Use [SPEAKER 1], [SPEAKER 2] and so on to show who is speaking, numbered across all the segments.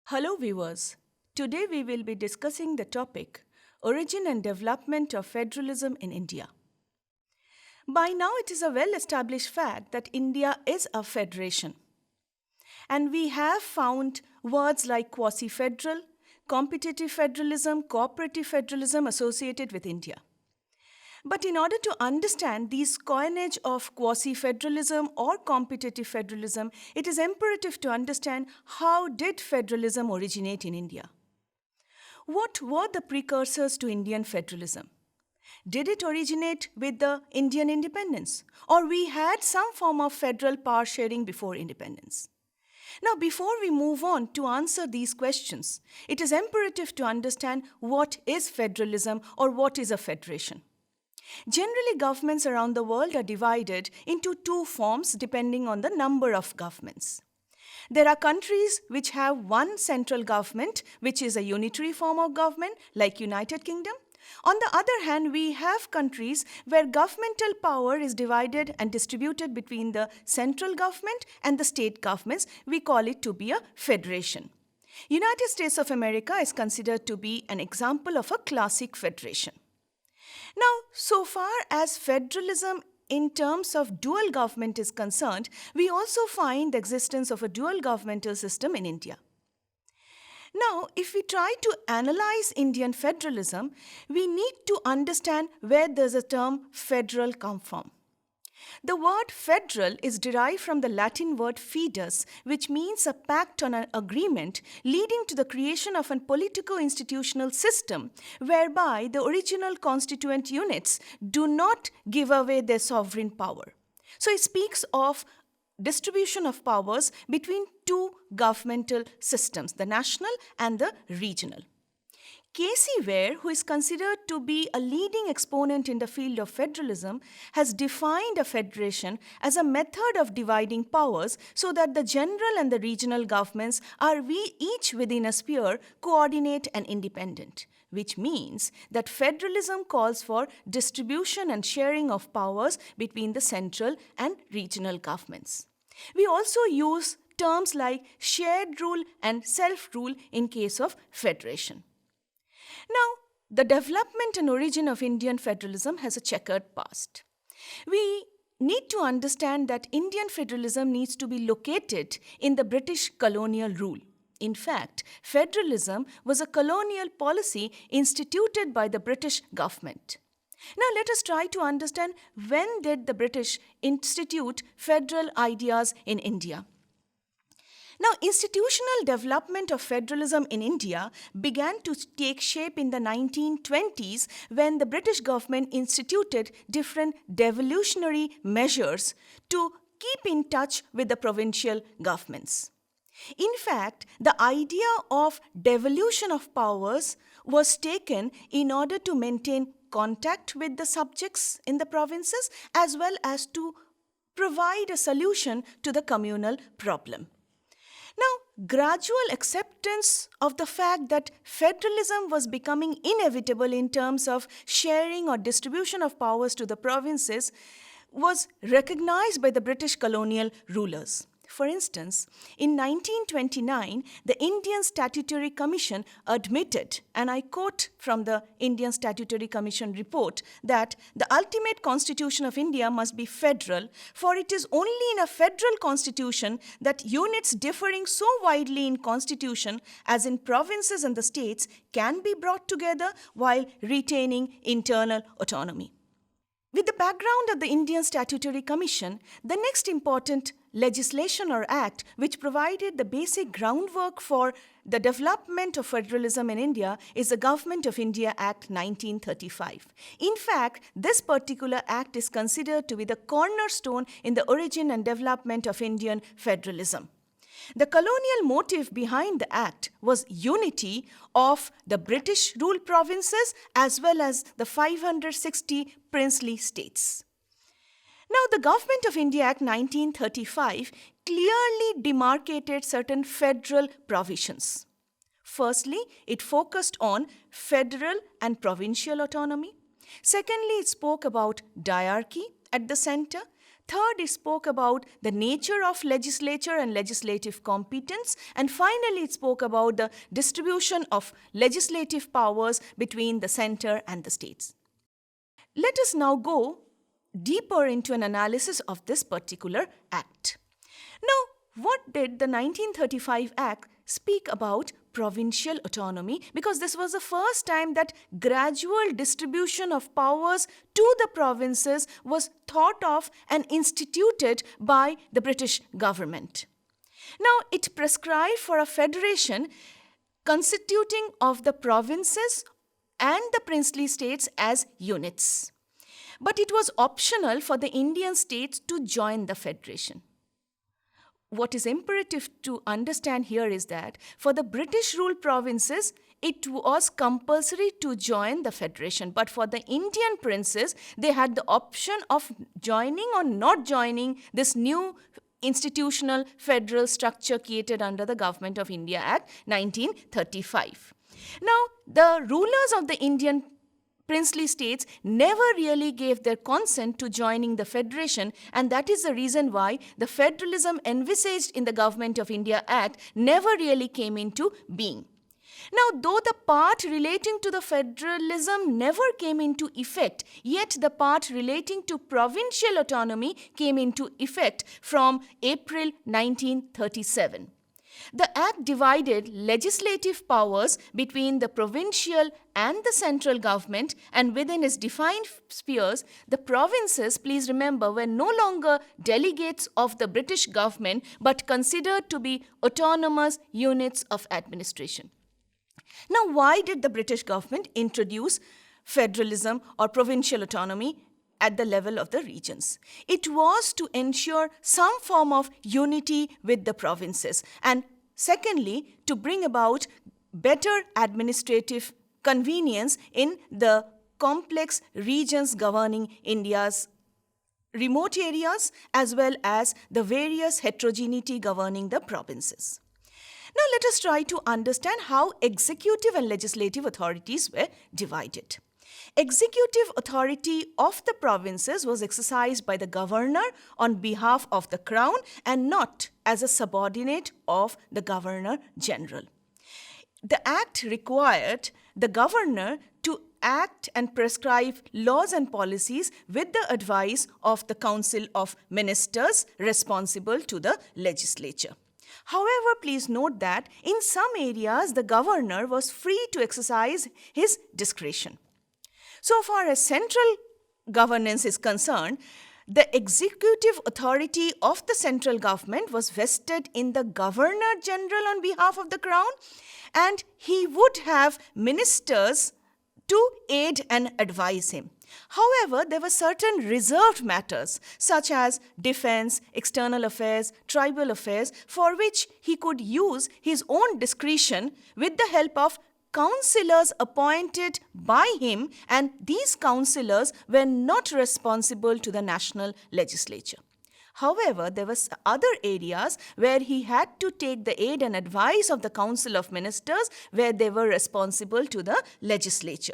[SPEAKER 1] Hello viewers. Today we will be discussing the topic Origin and Development of Federalism in India. By now it is a well-established fact that India is a federation. And we have found words like quasi-federal, competitive federalism, cooperative federalism associated with India. But in order to understand these coinage of quasi-federalism or competitive federalism, it is imperative to understand how did federalism originate in India. What were the precursors to Indian federalism? Did it originate with the Indian independence? Or we had some form of federal power sharing before independence? Now, before we move on to answer these questions, it is imperative to understand what is federalism or what is a federation. Generally, governments around the world are divided into two forms depending on the number of governments. There are countries which have one central government, which is a unitary form of government, like United Kingdom. On the other hand, we have countries where governmental power is divided and distributed between the central government and the state governments. We call it to be a federation. United States of America is considered to be an example of a classic federation. Now, so far as federalism in terms of dual government is concerned, we also find the existence of a dual governmental system in India. Now, if we try to analyze Indian federalism, we need to understand where does the term federal come from. The word federal is derived from the Latin word fidus, which means a pact on an agreement leading to the creation of a politico-institutional system whereby the original constituent units do not give away their sovereign power. So it speaks of distribution of powers between two governmental systems, the national and the regional. Casey Ware, who is considered to be a leading exponent in the field of federalism, has defined a federation as a method of dividing powers so that the general and the regional governments are each within a sphere, coordinate and independent, which means that federalism calls for distribution and sharing of powers between the central and regional governments. We also use terms like shared rule and self-rule in case of federation. Now, the development and origin of Indian federalism has a checkered past. We need to understand that Indian federalism needs to be located in the British colonial rule. In fact, federalism was a colonial policy instituted by the British government. Now, let us try to understand when did the British institute federal ideas in India. Now, institutional development of federalism in India began to take shape in the 1920s when the British government instituted different devolutionary measures to keep in touch with the provincial governments. In fact, the idea of devolution of powers was taken in order to maintain contact with the subjects in the provinces as well as to provide a solution to the communal problem. Now, gradual acceptance of the fact that federalism was becoming inevitable in terms of sharing or distribution of powers to the provinces was recognized by the British colonial rulers. For instance, in 1929, the Indian Statutory Commission admitted, and I quote from the Indian Statutory Commission report, that the ultimate constitution of India must be federal, for it is only in a federal constitution that units differing so widely in constitution as in provinces and the states can be brought together while retaining internal autonomy. With the background of the Indian Statutory Commission, the next important legislation or act which provided the basic groundwork for the development of federalism in India is the Government of India Act 1935. In fact, this particular act is considered to be the cornerstone in the origin and development of Indian federalism. The colonial motive behind the act was unity of the British ruled provinces as well as the 560 princely states. Now, the Government of India Act 1935 clearly demarcated certain federal provisions. Firstly, it focused on federal and provincial autonomy. Secondly, it spoke about diarchy at the center. Third, it spoke about the nature of legislature and legislative competence. And finally, it spoke about the distribution of legislative powers between the center and the states. Let us now go deeper into an analysis of this particular act. Now, what did the 1935 Act speak about provincial autonomy? Because this was the first time that gradual distribution of powers to the provinces was thought of and instituted by the British government. Now, it prescribed for a federation constituting of the provinces and the princely states as units. But it was optional for the Indian states to join the federation. What is imperative to understand here is that for the British ruled provinces, it was compulsory to join the federation. But for the Indian princes, they had the option of joining or not joining this new institutional federal structure created under the Government of India Act 1935. Now, the rulers of the Indian princely states never really gave their consent to joining the federation, and that is the reason why the federalism envisaged in the Government of India Act never really came into being. Now, though the part relating to the federalism never came into effect, yet the part relating to provincial autonomy came into effect from April 1937. The Act divided legislative powers between the provincial and the central government, and within its defined spheres, the provinces, please remember, were no longer delegates of the British government but considered to be autonomous units of administration. Now, why did the British government introduce federalism or provincial autonomy at the level of the regions? It was to ensure some form of unity with the provinces, and secondly, to bring about better administrative convenience in the complex regions governing India's remote areas as well as the various heterogeneity governing the provinces. Now, let us try to understand how executive and legislative authorities were divided. Executive authority of the provinces was exercised by the governor on behalf of the crown and not as a subordinate of the governor general. The act required the governor to act and prescribe laws and policies with the advice of the Council of Ministers responsible to the legislature. However, please note that in some areas the governor was free to exercise his discretion. So far as central governance is concerned, the executive authority of the central government was vested in the Governor General on behalf of the Crown, and he would have ministers to aid and advise him. However, there were certain reserved matters such as defense, external affairs, tribal affairs, for which he could use his own discretion with the help of councillors appointed by him, and these councillors were not responsible to the national legislature. However, there were other areas where he had to take the aid and advice of the Council of Ministers, where they were responsible to the legislature.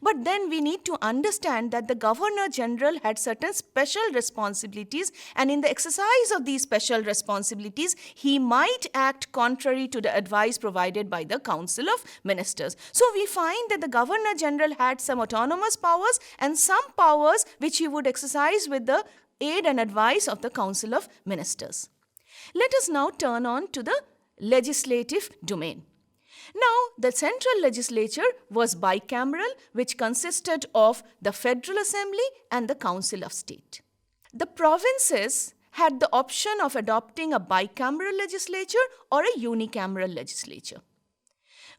[SPEAKER 1] But then we need to understand that the Governor General had certain special responsibilities, and in the exercise of these special responsibilities, he might act contrary to the advice provided by the Council of Ministers. So we find that the Governor General had some autonomous powers and some powers which he would exercise with the aid and advice of the Council of Ministers. Let us now turn on to the legislative domain. Now, the central legislature was bicameral, which consisted of the Federal Assembly and the Council of State. The provinces had the option of adopting a bicameral legislature or a unicameral legislature.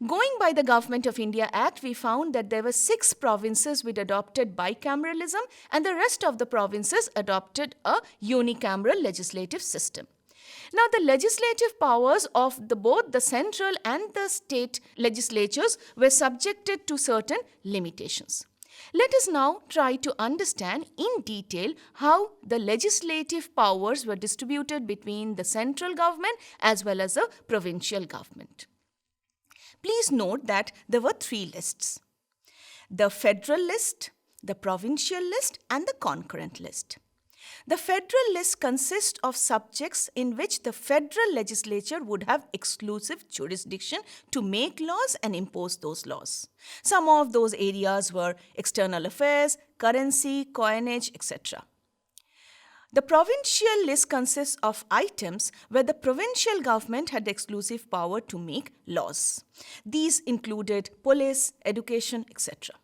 [SPEAKER 1] Going by the Government of India Act, we found that there were 6 provinces which adopted bicameralism, and the rest of the provinces adopted a unicameral legislative system. Now, the legislative powers of both the central and the state legislatures were subjected to certain limitations. Let us now try to understand in detail how the legislative powers were distributed between the central government as well as the provincial government. Please note that there were 3 lists: the federal list, the provincial list, and the concurrent list. The federal list consists of subjects in which the federal legislature would have exclusive jurisdiction to make laws and impose those laws. Some of those areas were external affairs, currency, coinage, etc. The provincial list consists of items where the provincial government had exclusive power to make laws. These included police, education, etc.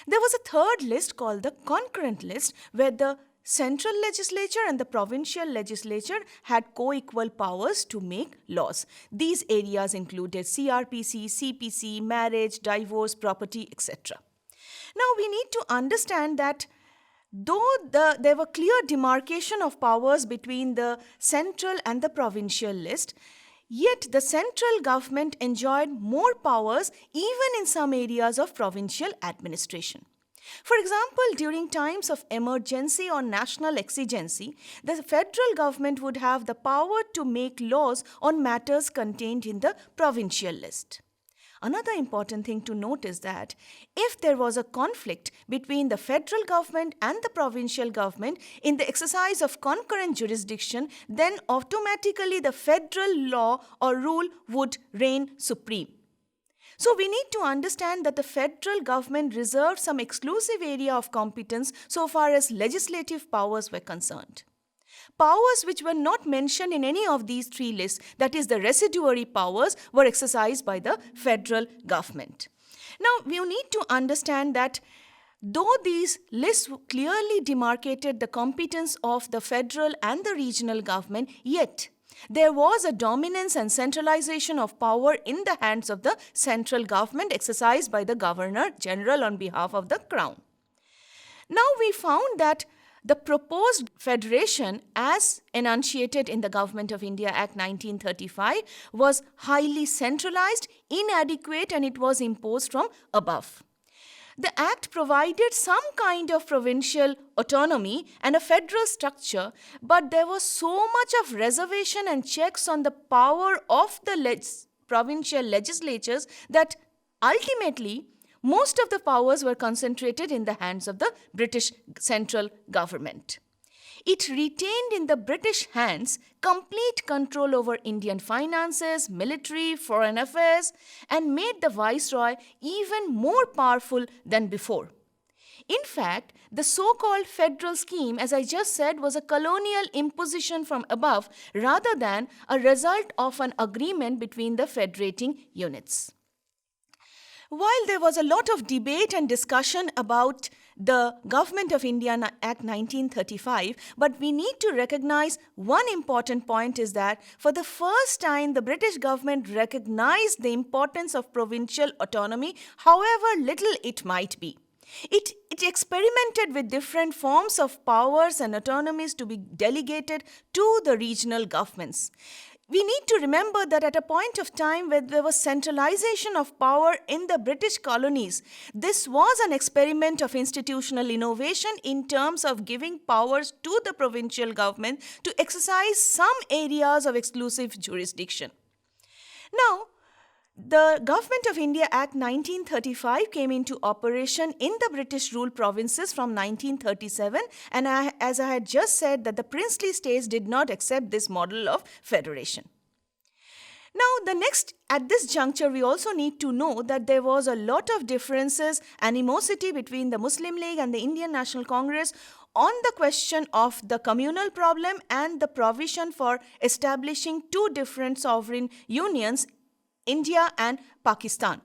[SPEAKER 1] There was a third list called the concurrent list, where the central legislature and the provincial legislature had co-equal powers to make laws. These areas included CRPC, CPC, marriage, divorce, property, etc. Now we need to understand that though there were clear demarcation of powers between the central and the provincial list, yet the central government enjoyed more powers even in some areas of provincial administration. For example, during times of emergency or national exigency, the federal government would have the power to make laws on matters contained in the provincial list. Another important thing to note is that if there was a conflict between the federal government and the provincial government in the exercise of concurrent jurisdiction, then automatically the federal law or rule would reign supreme. So we need to understand that the federal government reserved some exclusive area of competence so far as legislative powers were concerned. Powers which were not mentioned in any of these three lists, that is the residuary powers, were exercised by the federal government. Now we need to understand that though these lists clearly demarcated the competence of the federal and the regional government, yet there was a dominance and centralization of power in the hands of the central government exercised by the Governor General on behalf of the Crown. Now we found that the proposed federation, as enunciated in the Government of India Act 1935, was highly centralized, inadequate, and it was imposed from above. The Act provided some kind of provincial autonomy and a federal structure, but there was so much of reservation and checks on the power of the provincial legislatures that ultimately most of the powers were concentrated in the hands of the British central government. It retained in the British hands complete control over Indian finances, military, foreign affairs, and made the viceroy even more powerful than before. In fact, the so-called federal scheme, as I just said, was a colonial imposition from above rather than a result of an agreement between the federating units. While there was a lot of debate and discussion about the Government of India Act 1935, but we need to recognize one important point is that for the first time the British government recognized the importance of provincial autonomy, however little it might be. It experimented with different forms of powers and autonomies to be delegated to the regional governments. We need to remember that at a point of time where there was centralization of power in the British colonies, this was an experiment of institutional innovation in terms of giving powers to the provincial government to exercise some areas of exclusive jurisdiction. Now, the Government of India Act 1935 came into operation in the British ruled provinces from 1937, and as I had just said, that the princely states did not accept this model of federation. Now, at this juncture, we also need to know that there was a lot of differences, animosity between the Muslim League and the Indian National Congress on the question of the communal problem and the provision for establishing two different sovereign unions, India and Pakistan.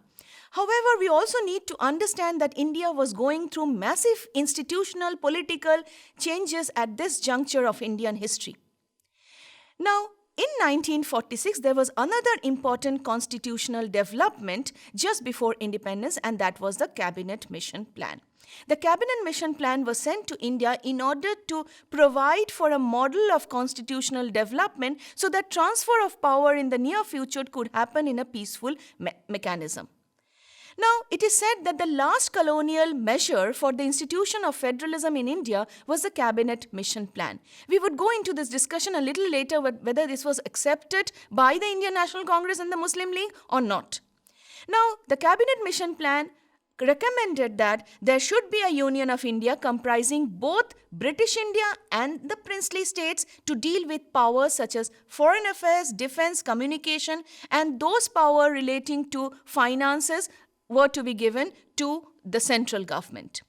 [SPEAKER 1] However, we also need to understand that India was going through massive institutional political changes at this juncture of Indian history. Now, in 1946, there was another important constitutional development just before independence, and that was the Cabinet Mission Plan. The Cabinet Mission Plan was sent to India in order to provide for a model of constitutional development so that transfer of power in the near future could happen in a peaceful mechanism. Now, it is said that the last colonial measure for the institution of federalism in India was the Cabinet Mission Plan. We would go into this discussion a little later whether this was accepted by the Indian National Congress and the Muslim League or not. Now, the Cabinet Mission Plan recommended that there should be a union of India comprising both British India and the princely states to deal with powers such as foreign affairs, defense, communication, and those powers relating to finances were to be given to the central government.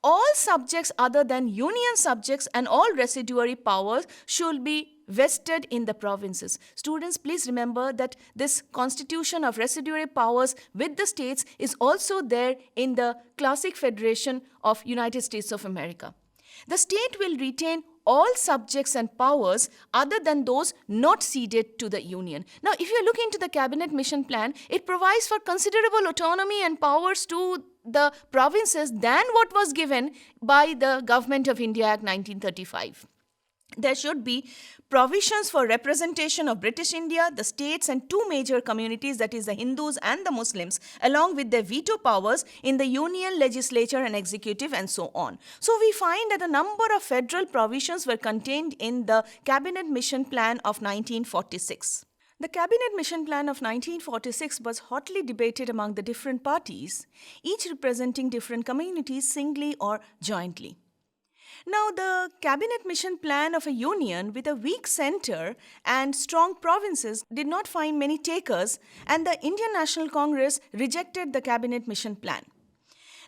[SPEAKER 1] All subjects other than union subjects and all residuary powers should be vested in the provinces. Students, please remember that this constitution of residuary powers with the states is also there in the classic federation of United States of America. The state will retain all subjects and powers other than those not ceded to the union. Now, if you look into the cabinet mission plan, it provides for considerable autonomy and powers to the provinces than what was given by the Government of India Act 1935. There should be provisions for representation of British India, the states, and two major communities, that is the Hindus and the Muslims, along with their veto powers in the union, legislature, and executive, and so on. So we find that a number of federal provisions were contained in the Cabinet Mission Plan of 1946. The Cabinet Mission Plan of 1946 was hotly debated among the different parties, each representing different communities singly or jointly. Now, the Cabinet Mission Plan of a union with a weak center and strong provinces did not find many takers, and the Indian National Congress rejected the Cabinet Mission Plan.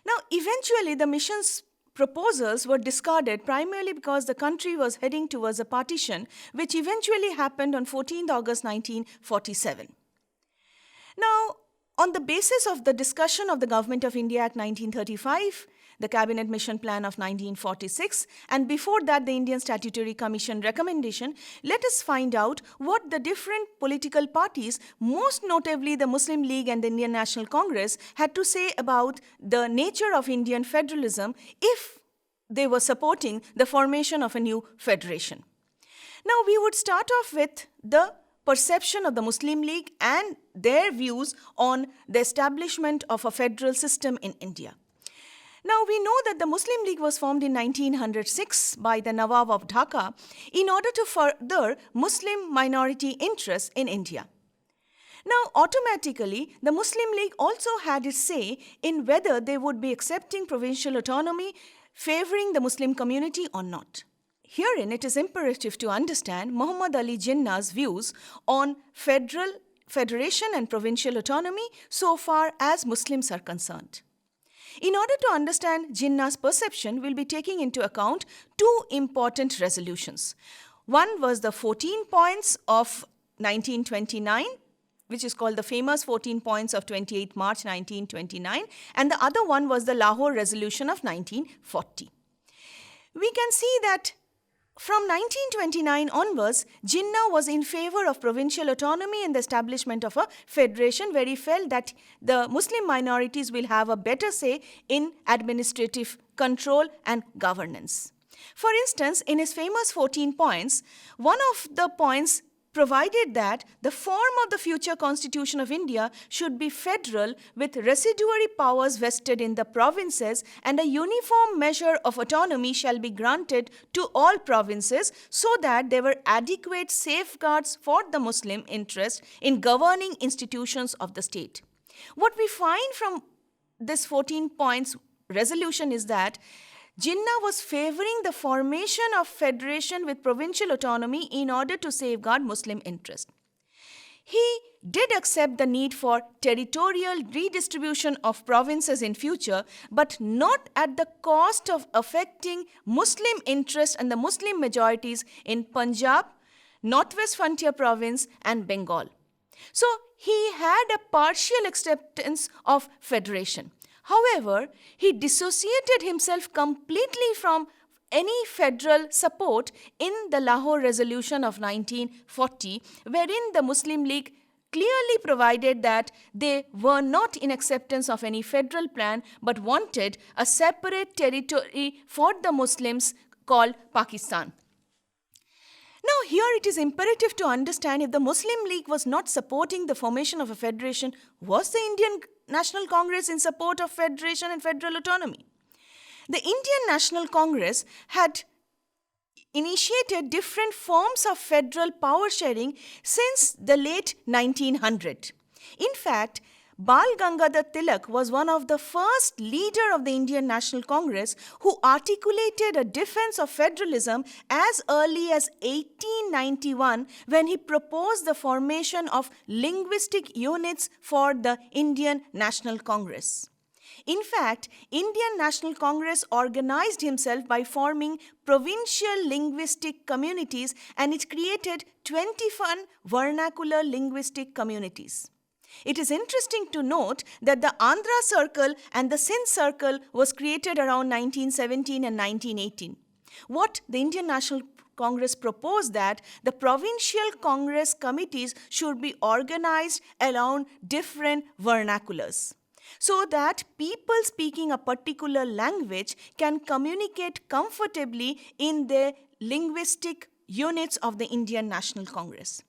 [SPEAKER 1] Now, eventually, the mission's proposals were discarded primarily because the country was heading towards a partition, which eventually happened on 14th August 1947. Now, on the basis of the discussion of the Government of India Act 1935, the Cabinet Mission Plan of 1946, and before that the Indian Statutory Commission recommendation, let us find out what the different political parties, most notably the Muslim League and the Indian National Congress, had to say about the nature of Indian federalism if they were supporting the formation of a new federation. Now, we would start off with the perception of the Muslim League and their views on the establishment of a federal system in India. Now, we know that the Muslim League was formed in 1906 by the Nawab of Dhaka in order to further Muslim minority interests in India. Now, automatically, the Muslim League also had its say in whether they would be accepting provincial autonomy favoring the Muslim community or not. Herein, it is imperative to understand Muhammad Ali Jinnah's views on federation and provincial autonomy so far as Muslims are concerned. In order to understand Jinnah's perception, we'll be taking into account two important resolutions. One was the 14 points of 1929, which is called the famous 14 points of 28 March 1929, and the other one was the Lahore Resolution of 1940. We can see that from 1929 onwards, Jinnah was in favor of provincial autonomy and the establishment of a federation, where he felt that the Muslim minorities will have a better say in administrative control and governance. For instance, in his famous 14 points, one of the points provided that the form of the future constitution of India should be federal with residuary powers vested in the provinces, and a uniform measure of autonomy shall be granted to all provinces so that there were adequate safeguards for the Muslim interest in governing institutions of the state. What we find from this 14 points resolution is that Jinnah was favoring the formation of federation with provincial autonomy in order to safeguard Muslim interest. He did accept the need for territorial redistribution of provinces in future, but not at the cost of affecting Muslim interest and the Muslim majorities in Punjab, Northwest Frontier Province, and Bengal. So he had a partial acceptance of federation. However, he dissociated himself completely from any federal support in the Lahore Resolution of 1940, wherein the Muslim League clearly provided that they were not in acceptance of any federal plan but wanted a separate territory for the Muslims called Pakistan. Now, here it is imperative to understand, if the Muslim League was not supporting the formation of a federation, was the Indian National Congress in support of federation and federal autonomy? The Indian National Congress had initiated different forms of federal power sharing since the late 1900. In fact, Bal Gangadhar Tilak was one of the first leader of the Indian National Congress who articulated a defense of federalism as early as 1891 when he proposed the formation of linguistic units for the Indian National Congress. In fact, Indian National Congress organized himself by forming provincial linguistic communities, and it created 21 vernacular linguistic communities. It is interesting to note that the Andhra Circle and the Sindh Circle was created around 1917 and 1918. What the Indian National Congress proposed that the provincial Congress committees should be organized around different vernaculars, so that people speaking a particular language can communicate comfortably in the linguistic units of the Indian National Congress.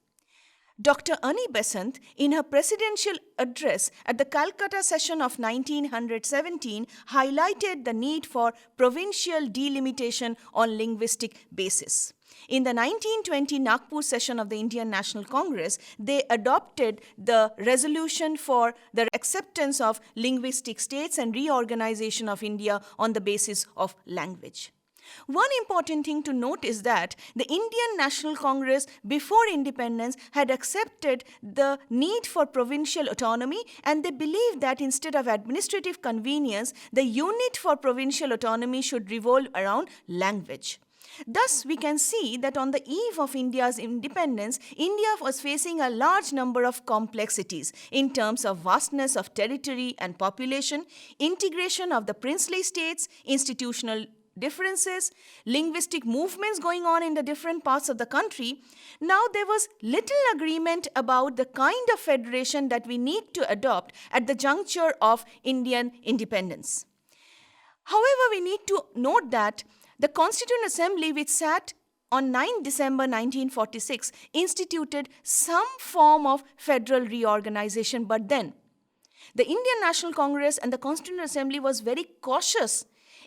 [SPEAKER 1] Dr. Annie Besant, in her presidential address at the Calcutta session of 1917, highlighted the need for provincial delimitation on linguistic basis. In the 1920 Nagpur session of the Indian National Congress, they adopted the resolution for the acceptance of linguistic states and reorganization of India on the basis of language. One important thing to note is that the Indian National Congress before independence had accepted the need for provincial autonomy, and they believed that instead of administrative convenience, the unit for provincial autonomy should revolve around language. Thus, we can see that on the eve of India's independence, India was facing a large number of complexities in terms of vastness of territory and population, integration of the princely states, institutional differences, linguistic movements going on in the different parts of the country. Now there was little agreement about the kind of federation that we need to adopt at the juncture of Indian independence. However, we need to note that the Constituent Assembly, which sat on 9 December 1946, instituted some form of federal reorganization, but then the Indian National Congress and the Constituent Assembly was very cautious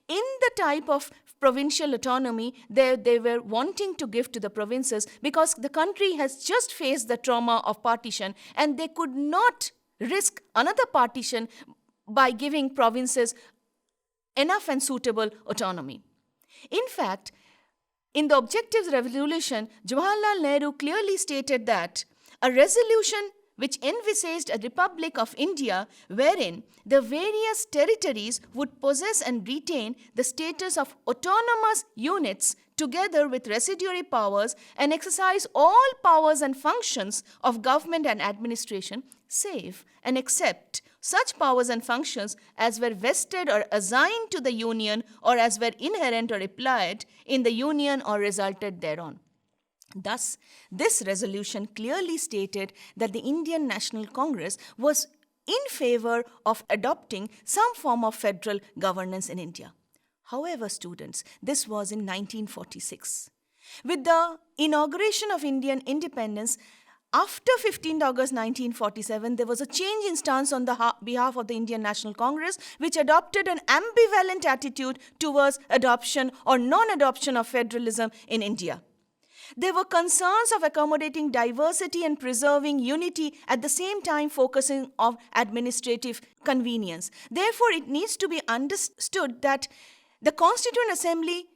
[SPEAKER 1] in the type of provincial autonomy they were wanting to give to the provinces, because the country has just faced the trauma of partition and they could not risk another partition by giving provinces enough and suitable autonomy. In fact, in the Objectives Resolution, Jawaharlal Nehru clearly stated that a resolution which envisaged a Republic of India wherein the various territories would possess and retain the status of autonomous units together with residuary powers and exercise all powers and functions of government and administration, save and except such powers and functions as were vested or assigned to the Union or as were inherent or applied in the Union or resulted thereon. Thus, this resolution clearly stated that the Indian National Congress was in favor of adopting some form of federal governance in India. However, students, this was in 1946. With the inauguration of Indian independence, after 15th August 1947, there was a change in stance on the behalf of the Indian National Congress, which adopted an ambivalent attitude towards adoption or non-adoption of federalism in India. There were concerns of accommodating diversity and preserving unity, at the same time focusing on administrative convenience. Therefore, it needs to be understood that the Constituent Assembly,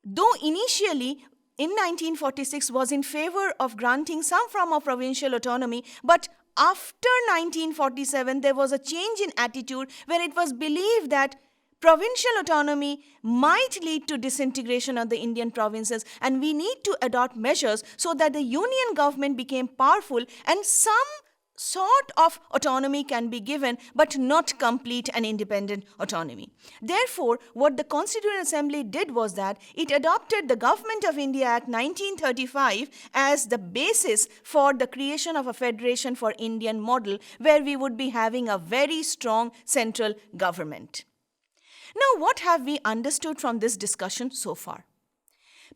[SPEAKER 1] though initially in 1946 was in favor of granting some form of provincial autonomy, but after 1947 there was a change in attitude where it was believed that provincial autonomy might lead to disintegration of the Indian provinces, and we need to adopt measures so that the union government became powerful and some sort of autonomy can be given, but not complete and independent autonomy. Therefore, what the Constituent Assembly did was that it adopted the Government of India Act 1935 as the basis for the creation of a federation for Indian model, where we would be having a very strong central government. Now, what have we understood from this discussion so far?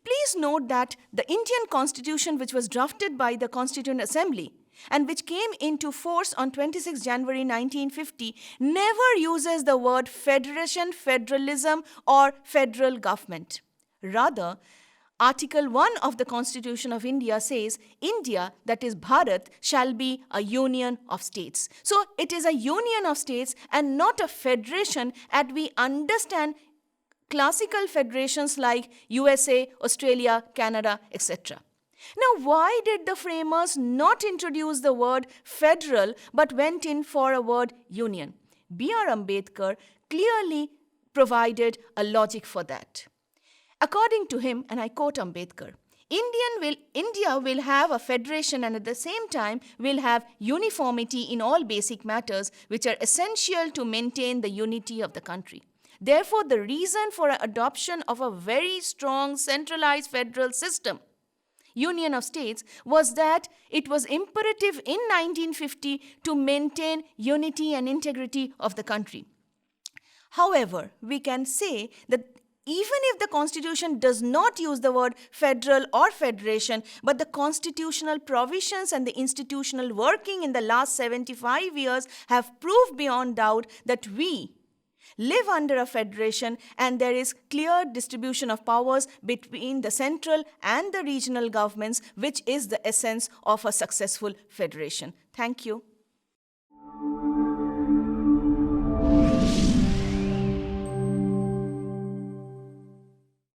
[SPEAKER 1] Please note that the Indian Constitution, which was drafted by the Constituent Assembly and which came into force on 26 January 1950, never uses the word federation, federalism, or federal government. Rather, Article 1 of the Constitution of India says, India, that is Bharat, shall be a union of states. So it is a union of states and not a federation as we understand classical federations like USA, Australia, Canada, etc. Now, why did the framers not introduce the word federal but went in for a word union? B.R. Ambedkar clearly provided a logic for that. According to him, and I quote Ambedkar, India will have a federation and at the same time will have uniformity in all basic matters which are essential to maintain the unity of the country. Therefore, the reason for adoption of a very strong centralized federal system, Union of States, was that it was imperative in 1950 to maintain unity and integrity of the country. However, we can say that even if the Constitution does not use the word federal or federation, but the constitutional provisions and the institutional working in the last 75 years have proved beyond doubt that we live under a federation and there is clear distribution of powers between the central and the regional governments, which is the essence of a successful federation. Thank you.